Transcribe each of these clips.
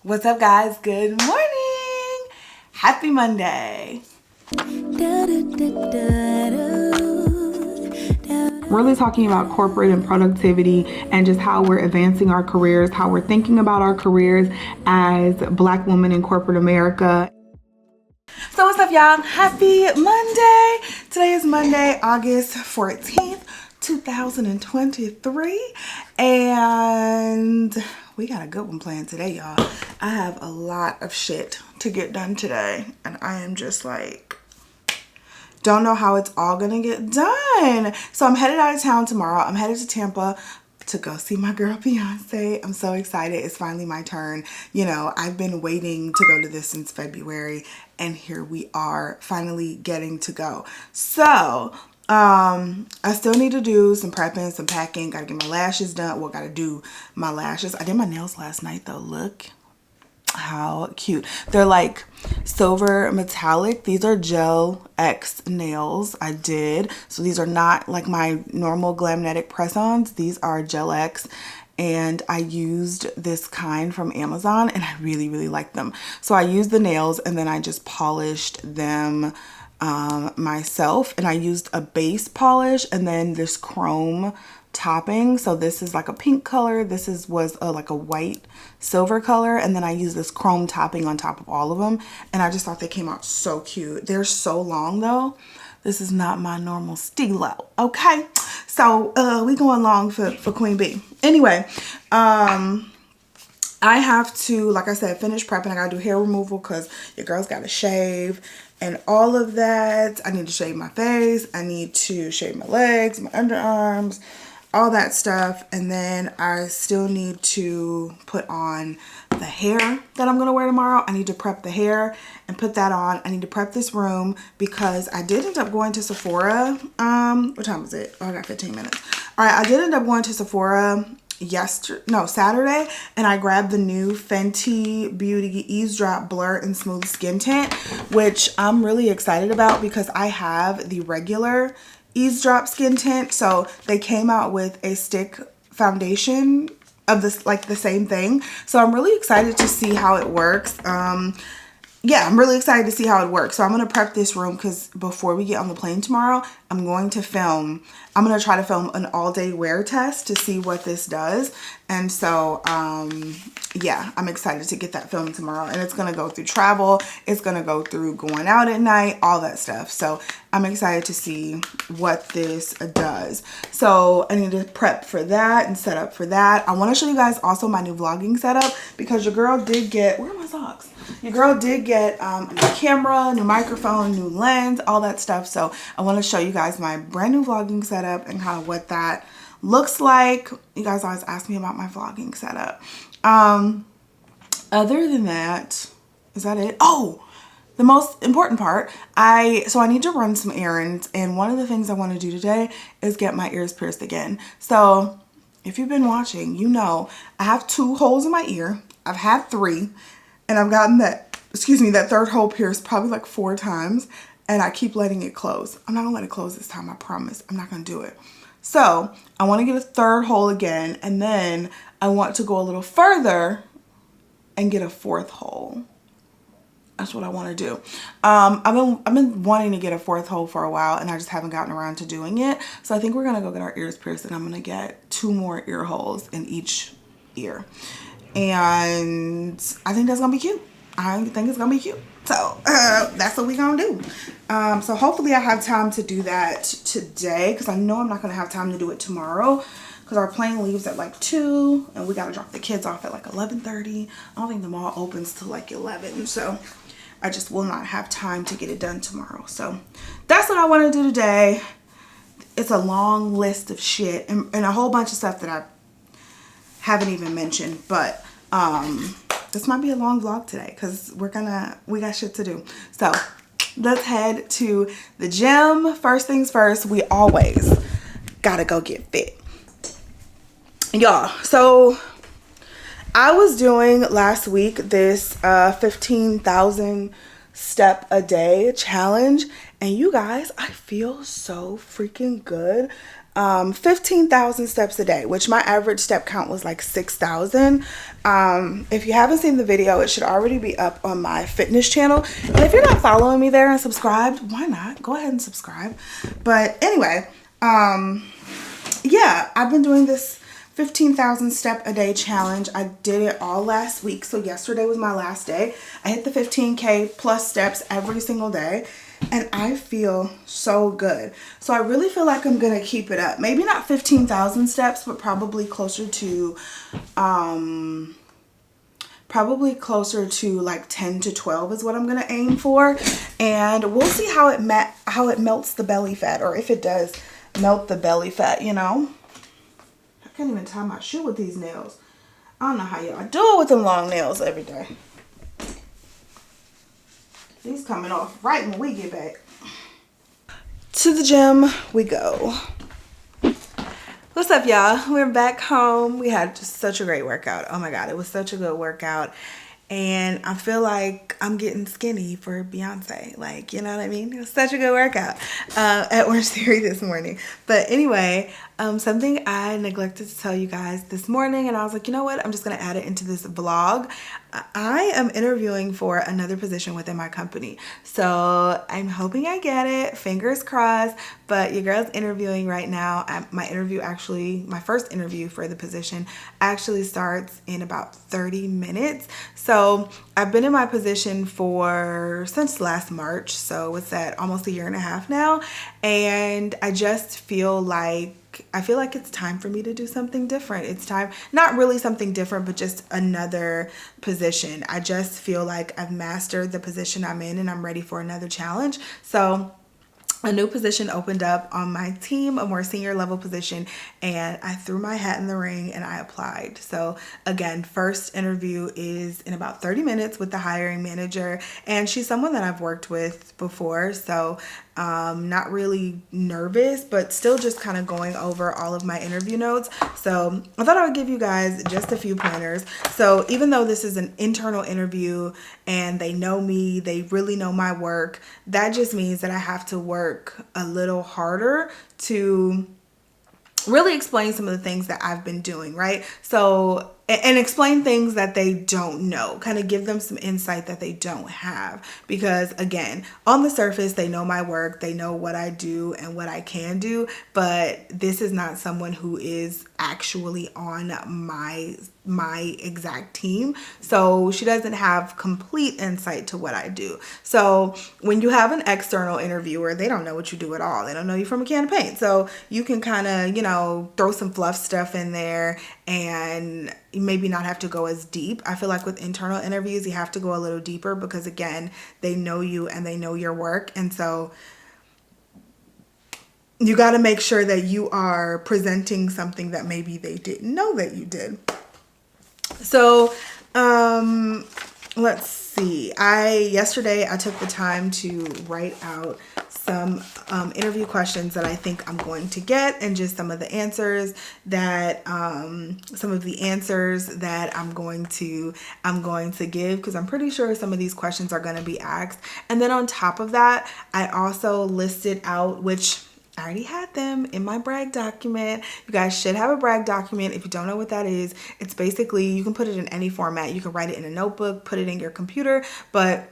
What's up, guys? Good morning. Happy Monday. Really talking about corporate and productivity and just how we're advancing our careers, how we're thinking about our careers as Black women in corporate America. So what's up, y'all? Happy Monday. Today is Monday, August 14th, 2023. And we got a good one planned today, y'all. I have a lot of shit to get done today. And I am just like, don't know how it's all gonna get done. So I'm headed out of town tomorrow. I'm headed to Tampa to go see my girl Beyonce. I'm so excited. It's finally my turn. You know, I've been waiting to go to this since February, and here we are finally getting to go. So I still need to do some prepping, some packing. Gotta get my lashes done. Well, gotta do my lashes. I did my nails last night though. Look how cute. They're like silver metallic. These are Gel X nails I did. So these are not like my normal Glamnetic press-ons. These are Gel X, and I used this kind from Amazon and I really, really like them. So I used the nails and then I just polished them myself, and I used a base polish and then this chrome topping. So this is like a pink color, this was like a white silver color, and then I used this chrome topping on top of all of them, and I just thought they came out so cute. They're so long though. This is not my normal stilo, okay? So we going long for Queen Bee. Anyway, I have to, like I said, finish prepping. I gotta do hair removal because your girl's gotta shave and all of that. I need to shave my face. I need to shave my legs, my underarms, all that stuff. And then I still need to put on the hair that I'm gonna wear tomorrow. I need to prep the hair and put that on. I need to prep this room because I did end up going to Sephora. What time is it? Oh, I got 15 minutes. All right, I did end up going to Sephora Saturday, and I grabbed the new Fenty Beauty Eavesdrop Blur and Smooth Skin Tint, which I'm really excited about because I have the regular Eavesdrop Skin Tint. So they came out with a stick foundation of this, like the same thing. So I'm really excited to see how it works. Yeah, I'm really excited to see how it works. So I'm going to prep this room because before we get on the plane tomorrow, I'm going to try to film an all-day wear test to see what this does. And so, yeah, I'm excited to get that filmed tomorrow. And it's going to go through travel. It's going to go through going out at night, all that stuff. So I'm excited to see what this does. So I need to prep for that and set up for that. I want to show you guys also my new vlogging setup because your girl did get, where are my socks? Your girl did get a new camera, new microphone, new lens, all that stuff. So I want to show you guys my brand new vlogging setup and kind of what that looks like. You guys always ask me about my vlogging setup. Other than that, is that it? Oh, the most important part, so I need to run some errands, and one of the things I want to do today is get my ears pierced again. So if you've been watching, you know I have 2 holes in my ear. I've had 3. And I've gotten that third hole pierced probably like 4 times, and I keep letting it close. I'm not gonna let it close this time, I promise. I'm not gonna do it. So I wanna get a 3rd hole again, and then I want to go a little further and get a 4th hole. That's what I wanna do. I've been wanting to get a 4th hole for a while, and I just haven't gotten around to doing it. So I think we're gonna go get our ears pierced, and I'm gonna get 2 more ear holes in each ear. And I think that's gonna be cute. I think it's gonna be cute. So that's what we gonna do. So hopefully I have time to do that today because I know I'm not gonna have time to do it tomorrow because our plane leaves at like 2 and we gotta drop the kids off at like 11:30. I don't think the mall opens till like 11, so I just will not have time to get it done tomorrow. So that's what I want to do today. It's a long list of shit and a whole bunch of stuff that I haven't even mentioned, but this might be a long vlog today because we got shit to do. So let's head to the gym. First things first, we always gotta go get fit, y'all. So I was doing last week this 15,000 step a day challenge, and you guys, I feel so freaking good. 15,000 steps a day, which my average step count was like 6,000. If you haven't seen the video, it should already be up on my fitness channel. And if you're not following me there and subscribed, why not? Go ahead and subscribe. But anyway, yeah, I've been doing this 15,000 step a day challenge. I did it all last week. So yesterday was my last day. I hit the 15K plus steps every single day. And I feel so good. So I really feel like I'm going to keep it up. Maybe not 15,000 steps, but probably closer to like 10 to 12 is what I'm going to aim for. And we'll see how it melts the belly fat, or if it does melt the belly fat, you know. I can't even tie my shoe with these nails. I don't know how y'all do it with them long nails every day. These coming off right when we get back. To the gym we go. What's up, y'all? We're back home. We had just such a great workout. Oh my God, it was such a good workout. And I feel like I'm getting skinny for Beyonce. Like, you know what I mean? It was such a good workout at Orange Theory this morning. But anyway, something I neglected to tell you guys this morning, and I was like, you know what? I'm just going to add it into this vlog. I am interviewing for another position within my company. So I'm hoping I get it. Fingers crossed. But your girl's interviewing right now. My first interview for the position actually starts in about 30 minutes. So I've been in my position since last March. So it's at almost a year and a half now. And I just feel like it's time for me to do something different. It's time, not really something different, but just another position. I just feel like I've mastered the position I'm in and I'm ready for another challenge. So a new position opened up on my team, a more senior level position, and I threw my hat in the ring and I applied. So again, first interview is in about 30 minutes with the hiring manager, and she's someone that I've worked with before. So not really nervous, but still just kind of going over all of my interview notes. So I thought I would give you guys just a few pointers. So even though this is an internal interview and they know me, they really know my work, that just means that I have to work a little harder to really explain some of the things that I've been doing, right? So, and explain things that they don't know, kind of give them some insight that they don't have. Because again, on the surface, they know my work, they know what I do and what I can do, but this is not someone who is actually on my exact team. So she doesn't have complete insight to what I do. So when you have an external interviewer, they don't know what you do at all. They don't know you from a can of paint. So you can kind of, throw some fluff stuff in there and maybe not have to go as deep. I feel like with internal interviews, you have to go a little deeper because again, they know you and they know your work. And so you got to make sure that you are presenting something that maybe they didn't know that you did. So, let's see. Yesterday I took the time to write out some interview questions that I think I'm going to get, and just some of the answers that I'm going to give, because I'm pretty sure some of these questions are going to be asked. And then on top of that, I also listed out, which I already had them in my brag document. You guys should have a brag document. If you don't know what that is, it's basically, you can put it in any format. You can write it in a notebook, put it in your computer, but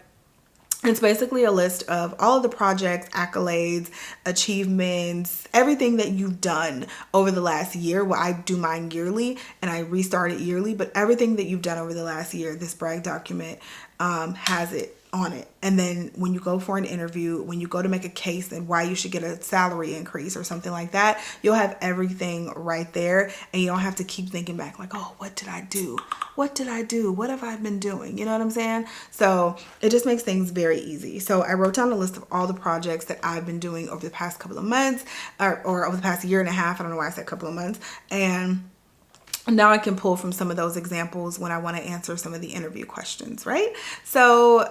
it's basically a list of all of the projects, accolades, achievements, everything that you've done over the last year. Well, I do mine yearly and I restart it yearly, but everything that you've done over the last year, this brag document has it on it. And then when you go for an interview, when you go to make a case and why you should get a salary increase or something like that, you'll have everything right there, and you don't have to keep thinking back like, oh, what did I do? What did I do? What have I been doing? You know what I'm saying? So it just makes things very easy. So I wrote down a list of all the projects that I've been doing over the past couple of months, or over the past year and a half. I don't know why I said couple of months. And now I can pull from some of those examples when I want to answer some of the interview questions, right? So,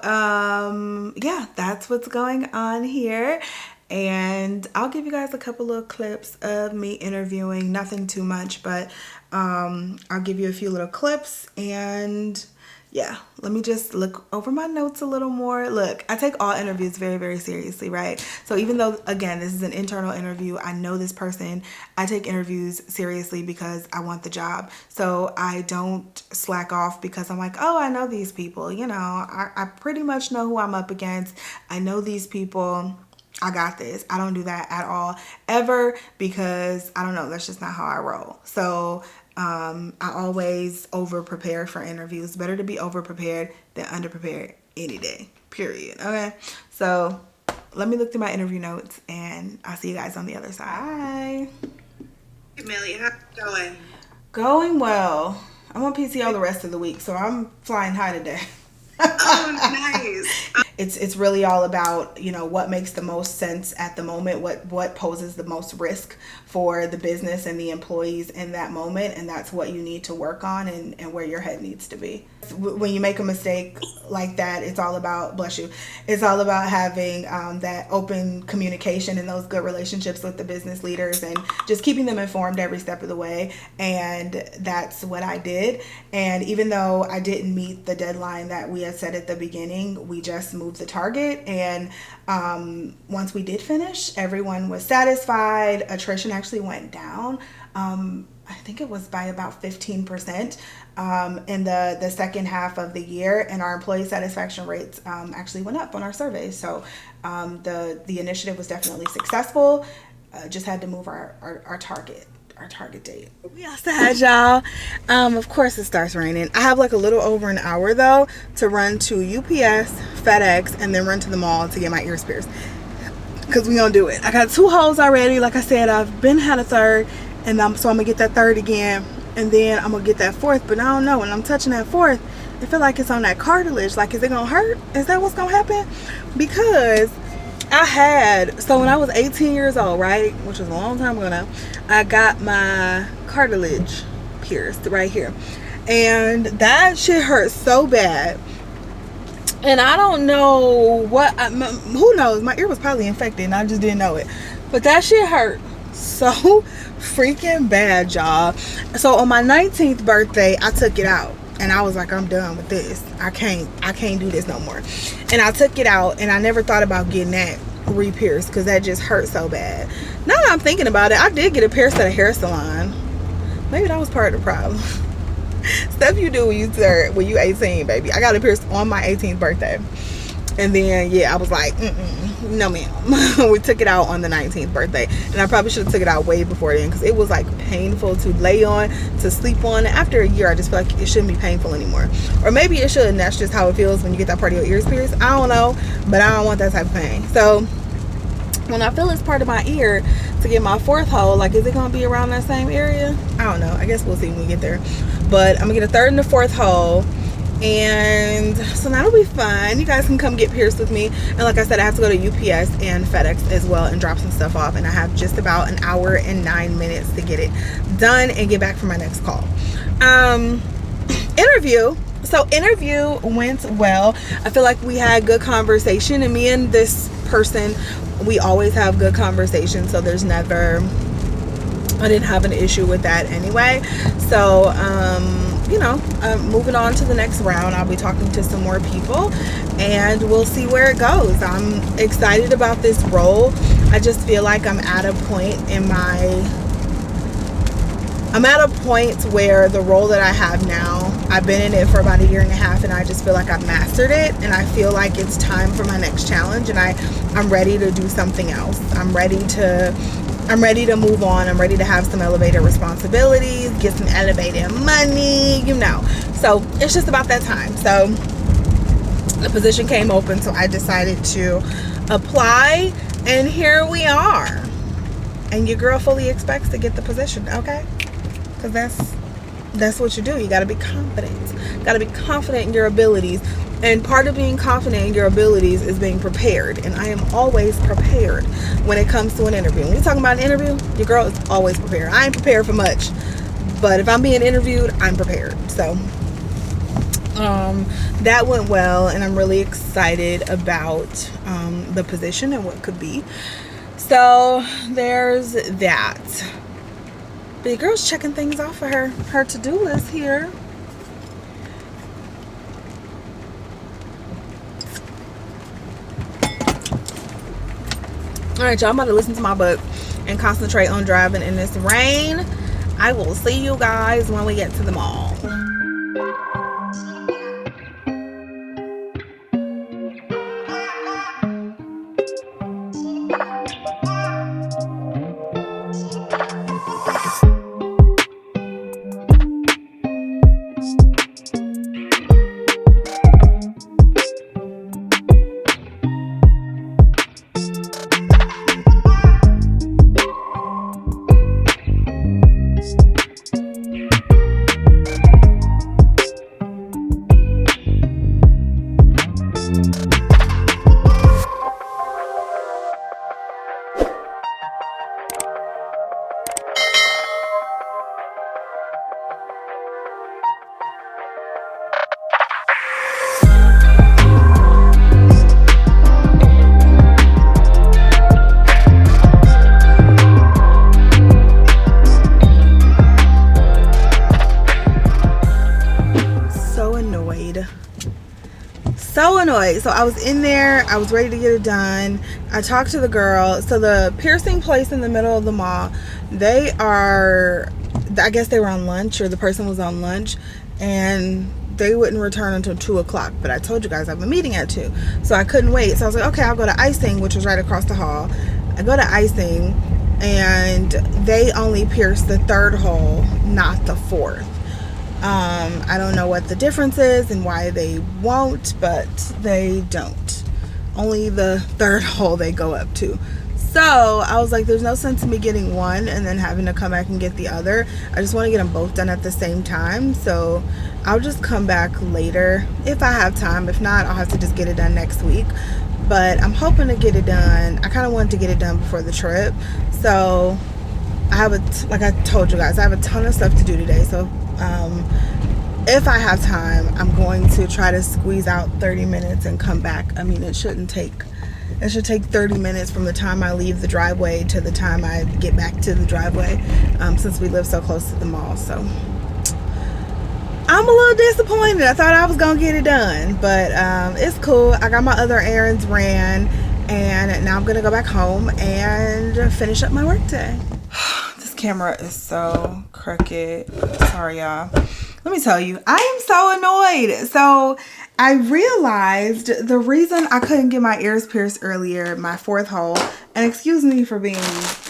yeah, that's what's going on here. And I'll give you guys a couple of clips of me interviewing, nothing too much, but I'll give you a few little clips, and yeah, let me just look over my notes a little more. Look, I take all interviews very, very seriously, right? So even though, again, this is an internal interview, I know this person, I take interviews seriously because I want the job. So I don't slack off because I'm like, oh, I know these people. You know, I pretty much know who I'm up against. I know these people. I got this. I don't do that at all, ever, because I don't know. That's just not how I roll. So I always over prepare for interviews. Better to be over prepared than under prepared any day, period. Okay. So let me look through my interview notes and I'll see you guys on the other side. Hi. Hey, Millie, how's it going? Going well. I'm on PTO the rest of the week, so I'm flying high today. Oh, nice. It's really all about, you know, what makes the most sense at the moment, what poses the most risk for the business and the employees in that moment, and that's what you need to work on and where your head needs to be. When you make a mistake like that, it's all about, bless you, it's all about having that open communication and those good relationships with the business leaders and just keeping them informed every step of the way. And that's what I did. And even though I didn't meet the deadline that we had set at the beginning, we just moved the target. And once we did finish, everyone was satisfied. Attrition actually went down. I think it was by about 15% in the second half of the year, and our employee satisfaction rates actually went up on our surveys. So the initiative was definitely successful. Just had to move our target date. We outside, y'all. Of course it starts raining. I have like a little over an hour though to run to UPS, FedEx, and then run to the mall to get my ears pierced, because we gonna do it. I got 2 holes already. Like I said, I've had a third, and so I'm gonna get that third again, and then I'm gonna get that fourth. But I don't know, when I'm touching that fourth, I feel like it's on that cartilage. Like, is it gonna hurt? Is that what's gonna happen? Because so when I was 18 years old, right, which was a long time ago now, I got my cartilage pierced right here, and that shit hurt so bad. And I don't know who knows, my ear was probably infected and I just didn't know it, but that shit hurt so freaking bad, y'all. So on my 19th birthday, I took it out. And I was like, I'm done with this. I can't do this no more. And I took it out, and I never thought about getting that re-pierced because that just hurt so bad. Now that I'm thinking about it, I did get a pierced at a hair salon. Maybe that was part of the problem. Stuff you do when you 18, baby. I got it pierced on my 18th birthday. And then, yeah, I was like, no ma'am. We took it out on the 19th birthday, and I probably should have took it out way before then, because it was like painful to lay on, to sleep on. After a year, I just feel like it shouldn't be painful anymore. Or maybe it should, and that's just how it feels when you get that part of your ears pierced. I don't know, but I don't want that type of pain. So when I feel it's part of my ear to get my 4th hole, like, is it gonna be around that same area? I don't know. I guess we'll see when we get there. But I'm gonna get a 3rd and a 4th hole. And so that'll be fun. You guys can come get pierced with me. And like I said, I have to go to UPS and FedEx as well and drop some stuff off, and I have just about an hour and 9 minutes to get it done and get back for my next call. Interview went well. I feel like we had good conversation, and me and this person, we always have good conversation, so I didn't have an issue with that anyway. So moving on to the next round, I'll be talking to some more people, and we'll see where it goes. I'm excited about this role. I just feel like I'm at a point where the role that I have now, I've been in it for about 1.5 years, and I just feel like I've mastered it, and I feel like it's time for my next challenge, and I'm ready to do something else. I'm ready to move on. I'm ready to have some elevated responsibilities, get some elevated money, So it's just about that time. So the position came open, so I decided to apply, and here we are. And your girl fully expects to get the position, okay? Because that's what you do. You got to be confident. Got to be confident in your abilities. And part of being confident in your abilities is being prepared. And I am always prepared when it comes to an interview. When you're talking about an interview, your girl is always prepared. I ain't prepared for much, but if I'm being interviewed, I'm prepared. So that went well, and I'm really excited about the position and what could be. So there's that. But your girl's checking things off for her to-do list here. All right, y'all, I'm about to listen to my book and concentrate on driving in this rain. I will see you guys when we get to the mall. So annoyed. So I was in there, I was ready to get it done. I talked to the girl. So the piercing place in the middle of the mall, they are, I guess they were on lunch, or the person was on lunch, and they wouldn't return until 2 o'clock. But I told you guys I have a meeting at 2, so I couldn't wait. So I was like, okay, I'll go to icing, which was right across the hall. I go to icing, and they only pierce the 3rd hole, not the 4th. I don't know what the difference is and why they won't, but they don't. Only the 3rd hole they go up to. So I was like, there's no sense in me getting one and then having to come back and get the other. I just want to get them both done at the same time. So I'll just come back later if I have time. If not, I'll have to just get it done next week. But I'm hoping to get it done. I kind of wanted to get it done before the trip. So I have like I told you guys, I have a ton of stuff to do today. So if I have time, I'm going to try to squeeze out 30 minutes and come back. I mean, it should take 30 minutes from the time I leave the driveway to the time I get back to the driveway, since we live so close to the mall. So I'm a little disappointed. I thought I was gonna get it done, but it's cool. I got my other errands ran, and now I'm gonna go back home and finish up my work day. This camera is so crooked. Sorry, y'all. Let me tell you, I am so annoyed. So I realized the reason I couldn't get my ears pierced earlier, my 4th hole, and excuse me for being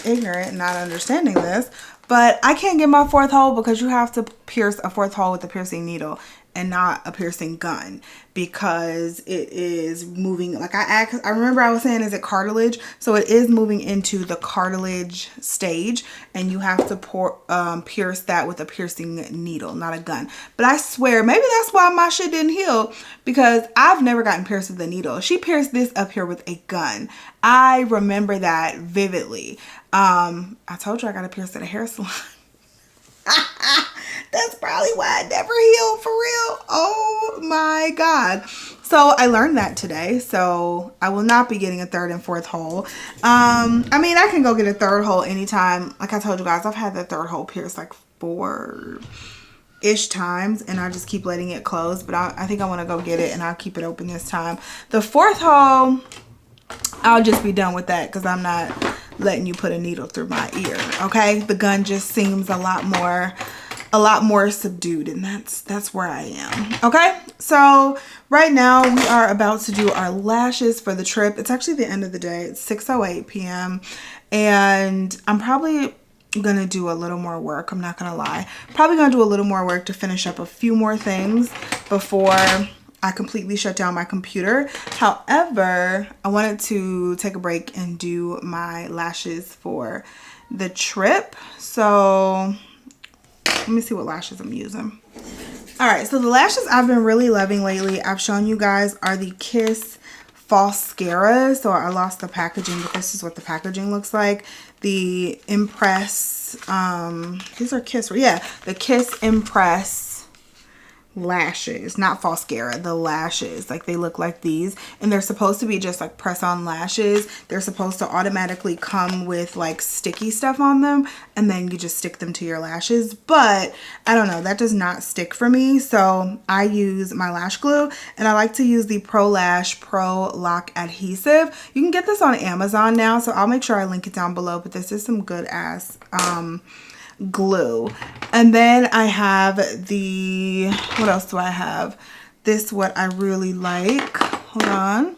ignorant and not understanding this, but I can't get my 4th hole because you have to pierce a 4th hole with a piercing needle and not a piercing gun, because it is moving. Like I remember I was saying, is it cartilage? So it is moving into the cartilage stage, and you have to pierce that with a piercing needle, not a gun. But I swear, maybe that's why my shit didn't heal, because I've never gotten pierced with a needle. She pierced this up here with a gun. I remember that vividly. I told you I got to pierce at a hair salon. That's probably why I never healed, for real. Oh my God. So I learned that today. So I will not be getting a 3rd and 4th hole. I mean, I can go get a 3rd hole anytime. Like I told you guys, I've had the 3rd hole pierced like 4-ish times, and I just keep letting it close. But I think I want to go get it, and I'll keep it open this time. The 4th hole, I'll just be done with that, because I'm not letting you put a needle through my ear. Okay, the gun just seems a lot more subdued, and that's where I am. Okay, so right now we are about to do our lashes for the trip. It's actually the end of the day. It's 6:08 p.m. and I'm probably gonna do a little more work. I'm not gonna lie, probably gonna do a little more work to finish up a few more things before I completely shut down my computer. However, I wanted to take a break and do my lashes for the trip. So let me see what lashes I'm using. All right, so the lashes I've been really loving lately, I've shown you guys, are the Kiss Falscara. So I lost the packaging, but this is what the packaging looks like. The Impress, these are Kiss, yeah, the Kiss Impress lashes, not Falscara, the lashes. Like they look like these, and they're supposed to be just like press on lashes. They're supposed to automatically come with like sticky stuff on them, and then you just stick them to your lashes. But I don't know, that does not stick for me, so I use my lash glue, and I like to use the Pro Lash Pro Lock Adhesive. You can get this on Amazon now, so I'll make sure I link it down below, but this is some good ass glue. And then I have the, what else do I have? This, what I really like, hold on.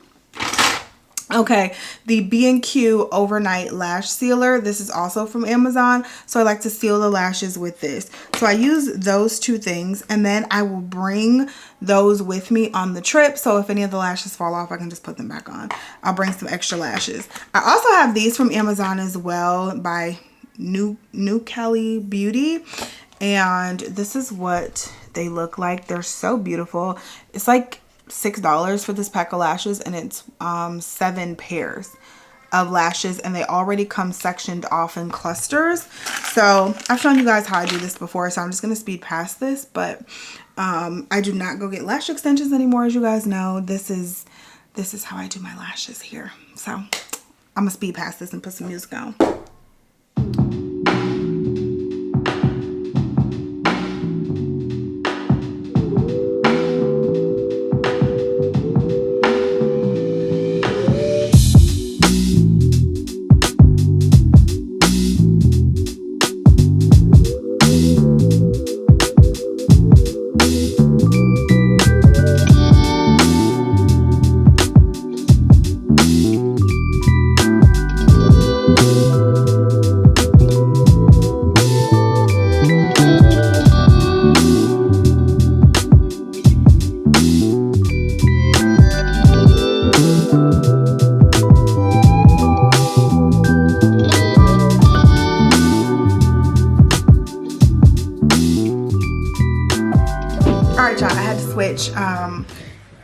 Okay, the B&Q Overnight Lash Sealer. This is also from Amazon, so I like to seal the lashes with this. So I use those two things, and then I will bring those with me on the trip, so if any of the lashes fall off, I can just put them back on. I'll bring some extra lashes. I also have these from Amazon as well by New Kelly Beauty, and this is what they look like. They're so beautiful. It's like $6 for this pack of lashes, and it's 7 pairs of lashes, and they already come sectioned off in clusters. So I've shown you guys how I do this before, so I'm just gonna speed past this. But I do not go get lash extensions anymore, as you guys know. This is how I do my lashes here. So I'm gonna speed past this and put some music on.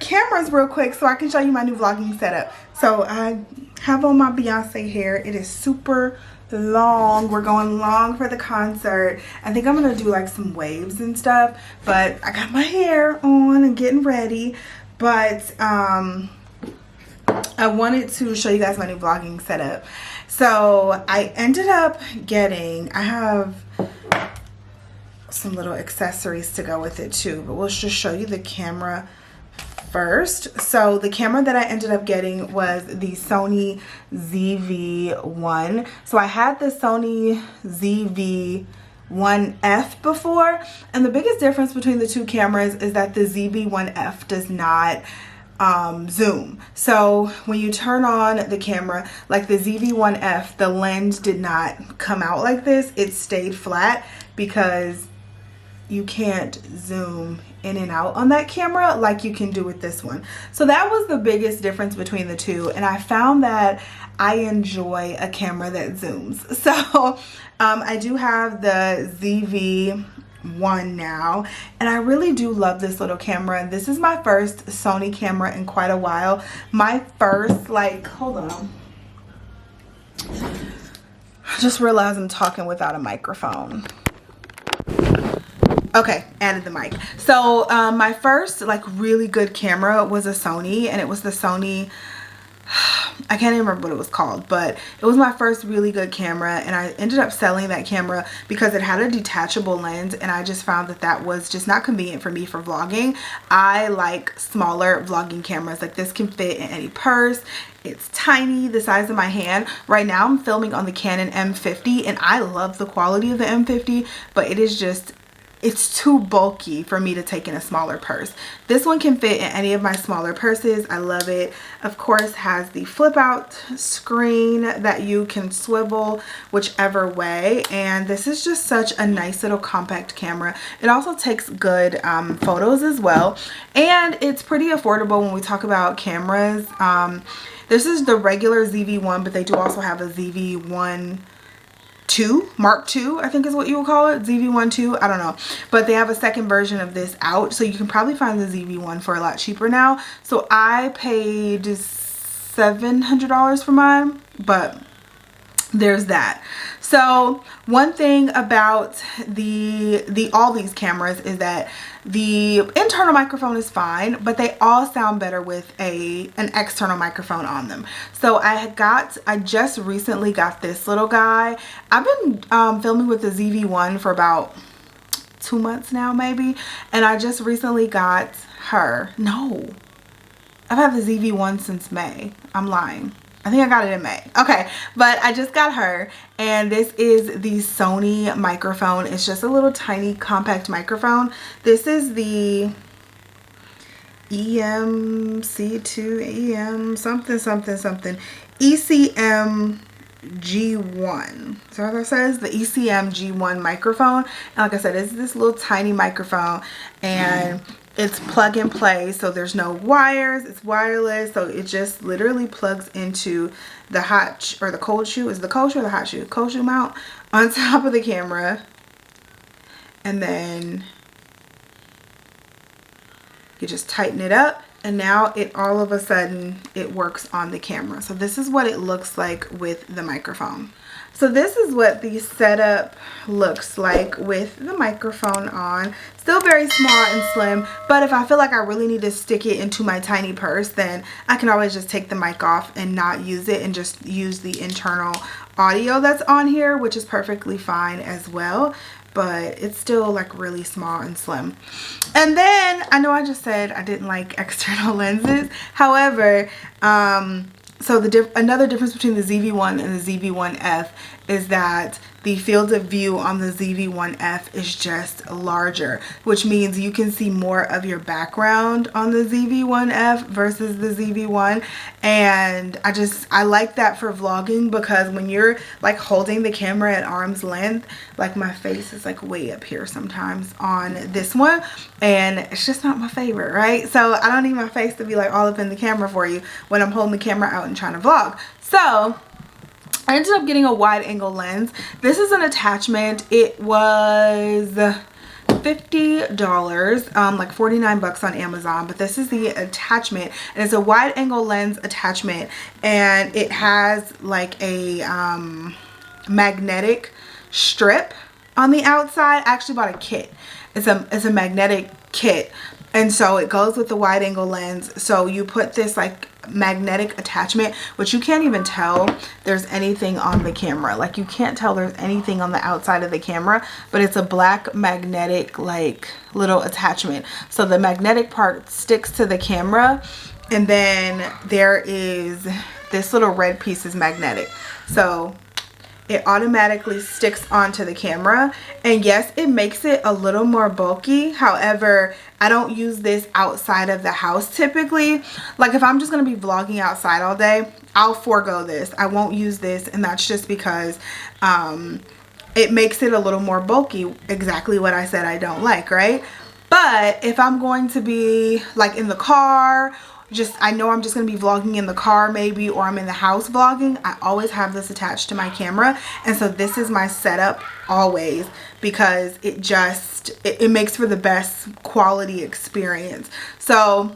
Cameras real quick so I can show you my new vlogging setup. So I have on my Beyonce hair. It is super long. We're going long for the concert. I think I'm gonna do like some waves and stuff, but I got my hair on and getting ready. But I wanted to show you guys my new vlogging setup. So I ended up getting, I have some little accessories to go with it too, but we'll just show you the camera first. So the camera that I ended up getting was the Sony ZV-1. So I had the Sony ZV-1F before, and the biggest difference between the two cameras is that the ZV-1F does not zoom. So when you turn on the camera, like the ZV-1F, the lens did not come out like this. It stayed flat because you can't zoom in and out on that camera like you can do with this one. So that was the biggest difference between the two, and I found that I enjoy a camera that zooms. So I do have the ZV-1 now, and I really do love this little camera. This is my first Sony camera in quite a while. My first, like, hold on, I just realized I'm talking without a microphone. Okay, added the mic. So my first like really good camera was a Sony, and it was the Sony, I can't even remember what it was called, but it was my first really good camera, and I ended up selling that camera because it had a detachable lens, and I just found that that was just not convenient for me for vlogging. I like smaller vlogging cameras. Like this can fit in any purse. It's tiny, the size of my hand. Right now I'm filming on the Canon M50, and I love the quality of the M50, but it is just, it's too bulky for me to take in a smaller purse. This one can fit in any of my smaller purses. I love it. Of course, has the flip out screen that you can swivel whichever way, and this is just such a nice little compact camera. It also takes good photos as well, and it's pretty affordable when we talk about cameras. This is the regular ZV-1, but they do also have a ZV-1 Mark II, I think is what you would call it, ZV-1 I don't know, but they have a second version of this out, so you can probably find the ZV-1 for a lot cheaper now. So I paid $700 for mine, but there's that. So one thing about all these cameras is that the internal microphone is fine, but they all sound better with an external microphone on them. So I just recently got this little guy. I've been filming with the ZV-1 for about 2 months now maybe, and I just recently got her. No, I've had the ZV-1 since May. I'm lying. I think I got it in May. Okay, but I just got her, and this is the Sony microphone. It's just a little tiny compact microphone. This is the EMC2 EM something ECM G1. So as it says, the ECM G1 microphone. And like I said, it's this little tiny microphone, and it's plug and play, so there's no wires. It's wireless, so it just literally plugs into the hot or the cold shoe. Is the cold shoe or the hot shoe? Cold shoe mount on top of the camera, and then you just tighten it up, and now it all of a sudden it works on the camera. So this is what it looks like with the microphone. So this is what the setup looks like with the microphone on. Still very small and slim, but if I feel like I really need to stick it into my tiny purse, then I can always just take the mic off and not use it and just use the internal audio that's on here, which is perfectly fine as well. But it's still like really small and slim. And then I know I just said I didn't like external lenses. However, so another difference between the ZV-1 and the ZV-1F is that the field of view on the ZV-1F is just larger, which means you can see more of your background on the ZV-1F versus the ZV-1. And I like that for vlogging, because when you're like holding the camera at arm's length, like my face is like way up here sometimes on this one, and it's just not my favorite, right? So I don't need my face to be like all up in the camera for you when I'm holding the camera out and trying to vlog. So I ended up getting a wide angle lens. This is an attachment. It was $50, like 49 bucks on Amazon, but this is the attachment, and it's a wide angle lens attachment, and it has like a magnetic strip on the outside. I actually bought a kit. It's a magnetic kit, and so it goes with the wide angle lens. So you put this like magnetic attachment, which you can't even tell there's anything on the camera. Like you can't tell there's anything on the outside of the camera, but it's a black magnetic like little attachment. So the magnetic part sticks to the camera, and then there is this little red piece is magnetic. So it automatically sticks onto the camera, and yes, it makes it a little more bulky. However, I don't use this outside of the house typically. Like if I'm just going to be vlogging outside all day, I'll forego this. I won't use this, and that's just because it makes it a little more bulky. Exactly what I said I don't like, right? But if I'm going to be like in the car, I know I'm just going to be vlogging in the car maybe, or I'm in the house vlogging, I always have this attached to my camera. And so this is my setup always, because it makes for the best quality experience. So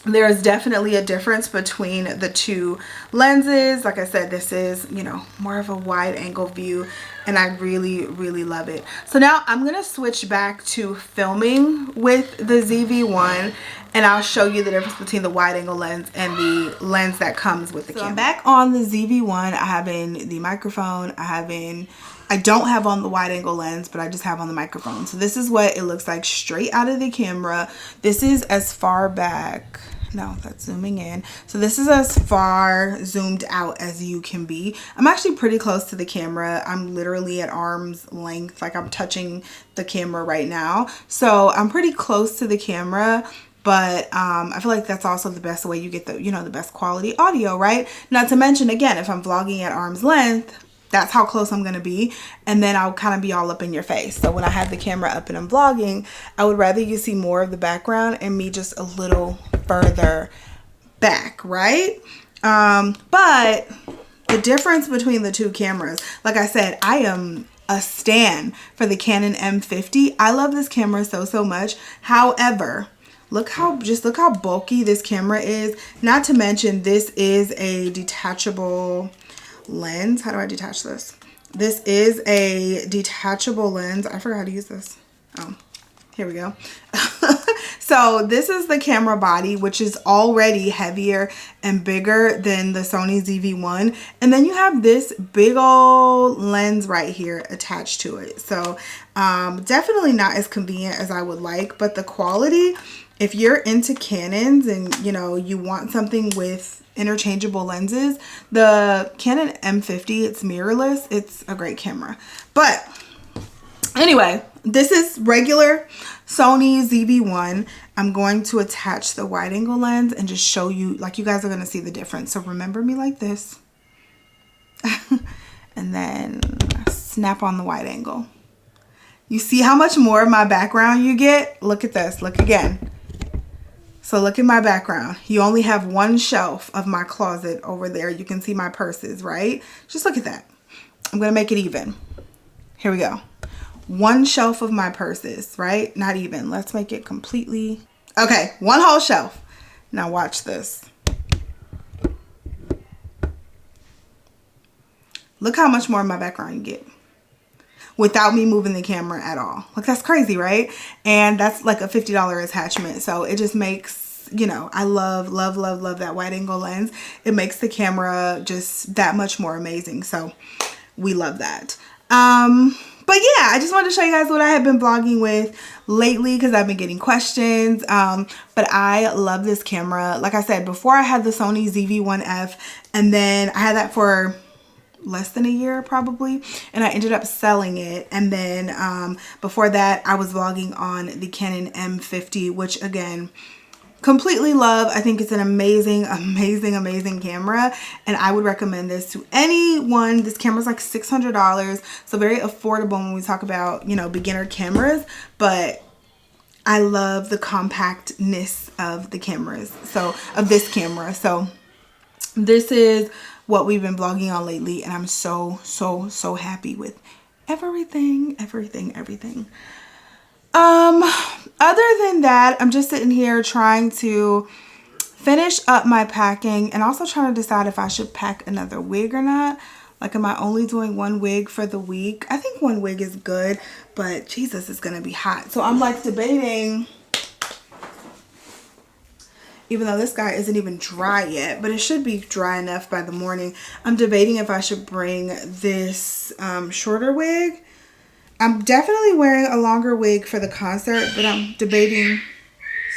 there's definitely a difference between the two lenses. Like I said, this is, you know, more of a wide angle view, and I really, really love it. So now I'm going to switch back to filming with the ZV-1, and I'll show you the difference between the wide angle lens and the lens that comes with the camera. I'm back on the ZV-1. I have in the microphone. I don't have on the wide angle lens, but I just have on the microphone. So this is what it looks like straight out of the camera. This is as far back. No, that's zooming in. So this is as far zoomed out as you can be. I'm actually pretty close to the camera. I'm literally at arm's length. Like I'm touching the camera right now. So I'm pretty close to the camera. But I feel like that's also the best way you get the, you know, the best quality audio, right? Not to mention, again, if I'm vlogging at arm's length, that's how close I'm going to be. And then I'll kind of be all up in your face. So when I have the camera up and I'm vlogging, I would rather you see more of the background and me just a little further back, right? But the difference between the two cameras, like I said, I am a stan for the Canon M50. I love this camera so much. However, look how bulky this camera is. Not to mention, this is a detachable lens. How do I detach this? This is a detachable lens. I forgot how to use this. Oh, here we go. So this is the camera body, which is already heavier and bigger than the Sony ZV-1. And then you have this big old lens right here attached to it. So definitely not as convenient as I would like, but the quality, if you're into Canons and you know, you want something with interchangeable lenses, the Canon M50, it's mirrorless. It's a great camera. But anyway, this is regular Sony ZV-1. I'm going to attach the wide angle lens and just show you, like, you guys are going to see the difference. So remember me like this. And then snap on the wide angle. You see how much more of my background you get? Look at this. Look again. So look at my background. You only have one shelf of my closet over there. You can see my purses, right? Just look at that. I'm going to make it even. Here we go. One shelf of my purses, right? Not even. Let's make it completely. Okay, one whole shelf. Now watch this. Look how much more of my background you get without me moving the camera at all. Like, that's crazy, right? And that's like a $50 attachment. So it just makes, you know, I love that wide angle lens. It makes the camera just that much more amazing. So we love that. But yeah, I just wanted to show you guys what I have been vlogging with lately because I've been getting questions. But I love this camera. Like I said, before I had the Sony ZV-1F, and then I had that for less than a year probably, and I ended up selling it. And then before that, I was vlogging on the Canon M50, which again, completely love. I think it's an amazing camera, and I would recommend this to anyone. This camera's like $600, so very affordable when we talk about, you know, beginner cameras, but I love the compactness of the cameras, so of this camera. So this is what we've been vlogging on lately, and I'm so happy with everything. Other than that, I'm just sitting here trying to finish up my packing and also trying to decide if I should pack another wig or not. Like, am I only doing one wig for the week? I think one wig is good, but Jesus, it's gonna be hot. So I'm like debating, even though this guy isn't even dry yet, but it should be dry enough by the morning. I'm debating if I should bring this shorter wig. I'm definitely wearing a longer wig for the concert, but I'm debating,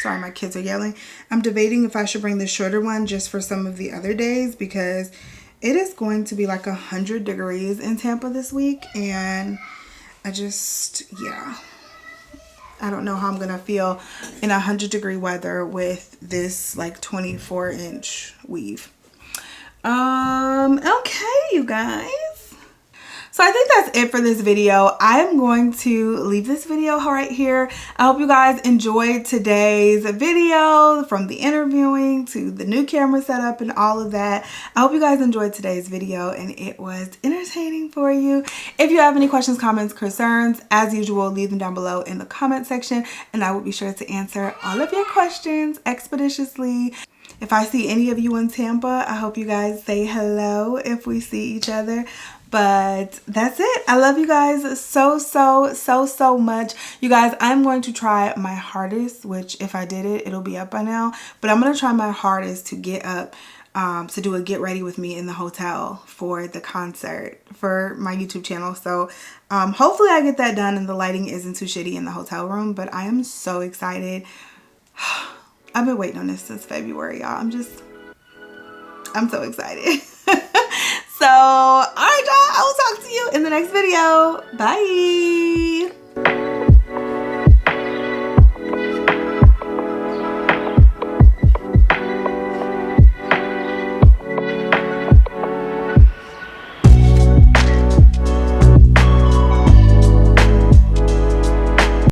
sorry, my kids are yelling. I'm debating if I should bring the shorter one just for some of the other days, because it is going to be like 100 degrees in Tampa this week. And I just, yeah, I don't know how I'm going to feel in 100-degree weather with this like 24-inch weave. Okay, you guys. So I think that's it for this video. I'm going to leave this video right here. I hope you guys enjoyed today's video, from the interviewing to the new camera setup and all of that. I hope you guys enjoyed today's video and it was entertaining for you. If you have any questions, comments, concerns, as usual, leave them down below in the comment section, and I will be sure to answer all of your questions expeditiously. If I see any of you in Tampa, I hope you guys say hello if we see each other. But that's it. I love you guys so much. You guys, I'm going to try my hardest, which if I did it, it'll be up by now. But I'm going to try my hardest to get up to do a get ready with me in the hotel for the concert for my YouTube channel. So hopefully I get that done and the lighting isn't too shitty in the hotel room. But I am so excited. I've been waiting on this since February, y'all. I'm so excited. So, all right, y'all. I will talk to you in the next video. Bye.